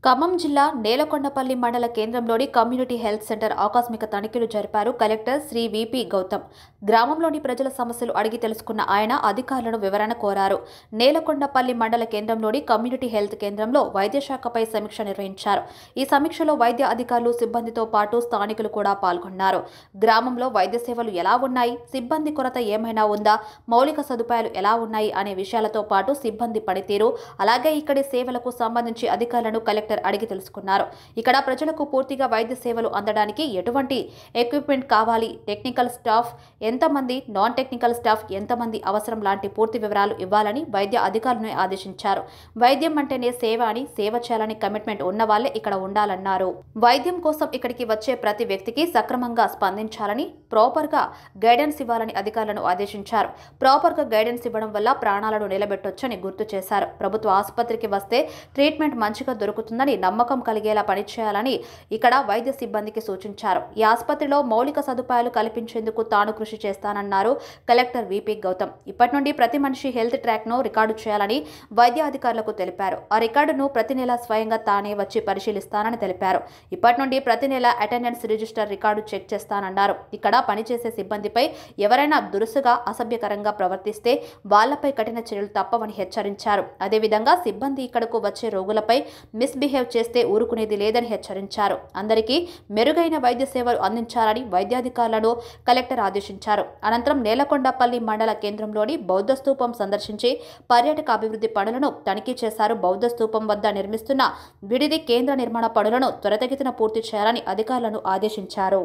ఖమ్మం జిల్లా నేలకొండపల్లి మండల కేంద్రంలోని కమ్యూనిటీ హెల్త్ సెంటర్ ఆకస్మిక తనిఖీలు జరిపారు కలెక్టర్ శ్రీ విపి గౌతమ్. గ్రామంలోని ప్రజల సమస్యలు అడిగి తెలుసుకున్న ఆయన అధికారులను వివరణ కోరారు. నేలకొండపల్లి మండల కేంద్రంలోని కమ్యూనిటీ హెల్త్ కేంద్రంలో వైద్య శాఖపై సమీక్ష నిర్వహించారు. ఈ సమీక్షలో వైద్య అధికారులు, సిబ్బందితో పాటు స్థానికులు కూడా పాల్గొన్నారు. గ్రామంలో వైద్య సేవలు ఎలా ఉన్నాయి, సిబ్బంది కొరత ఏమైనా ఉందా, మౌలిక సదుపాయాలు ఎలా ఉన్నాయి అనే విషయాలతో పాటు సిబ్బంది పనితీరు, అలాగే ఇక్కడి సేవలకు సంబంధించి అధికారులను కలెక్టర్ అడిగి తెలుసుకున్నారు. ఇక్కడ ప్రజలకు పూర్తిగా వైద్య సేవలు అందడానికి ఎటువంటి ఎక్విప్మెంట్ కావాలి, టెక్నికల్ స్టాఫ్ ఎంతమంది, నాన్ టెక్నికల్ స్టాఫ్ ఎంతమంది అవసరం లాంటి పూర్తి వివరాలు ఇవ్వాలని వైద్య అధికారులను ఆదేశించారు. వైద్యం అంటేనే సేవ అని, సేవ చేయాలని కమిట్మెంట్ ఉన్న వాళ్లే ఇక్కడ ఉండాలన్నారు. వైద్యం కోసం ఇక్కడికి వచ్చే ప్రతి వ్యక్తికి సక్రమంగా స్పందించాలని, ప్రాపర్గా గైడెన్స్ ఇవ్వాలని అధికారులను ఆదేశించారు. ప్రాపర్గా గైడెన్స్ ఇవ్వడం వల్ల ప్రాణాలను నిలబెట్టొచ్చని గుర్తు చేశారు. ప్రభుత్వ ఆసుపత్రికి వస్తే ట్రీట్మెంట్ మంచిగా దొరుకుతుందని నమ్మకం కలిగేలా పనిచేయాలని ఇక్కడ వైద్య సిబ్బందికి సూచించారు. ఈ ఆసుపత్రిలో మౌలిక సదుపాయాలు కల్పించేందుకు తాను కృషి చేస్తానన్నారు కలెక్టర్ విపి గౌతమ్. ఇప్పటి నుండి ప్రతి మనిషి హెల్త్ ట్రాక్ను రికార్డు చేయాలని వైద్య అధికారులకు తెలిపారు. ఆ రికార్డును ప్రతి నెల స్వయంగా తానే వచ్చి పరిశీలిస్తానని తెలిపారు. ఇప్పటి నుండి ప్రతి నెల అటెండెన్స్ రిజిస్టర్ రికార్డు చెక్ చేస్తానన్నారు. ఇక్కడ పనిచేసే సిబ్బందిపై ఎవరైనా దురుసుగా, అసభ్యకరంగా ప్రవర్తిస్తే వాళ్లపై కఠిన చర్యలు తప్పవని హెచ్చరించారు. అదేవిధంగా సిబ్బంది ఇక్కడకు వచ్చే రోగులపై మిస్బిహేవ్ చేస్తే ఊరుకునేది లేదని హెచ్చరించారు. అందరికీ మెరుగైన వైద్య సేవలు అందించాలని వైద్యాధికారులను కలెక్టర్ ఆదేశించారు. అనంతరం నేలకొండపల్లి మండల కేంద్రంలోని బౌద్ధ స్తూపం సందర్శించి పర్యాటక అభివృద్ధి పనులను తనిఖీ చేశారు. బౌద్ధ స్తూపం వద్ద నిర్మిస్తున్న విడిది కేంద్ర నిర్మాణ పనులను త్వరితగతిన పూర్తి చేయాలని అధికారులను ఆదేశించారు.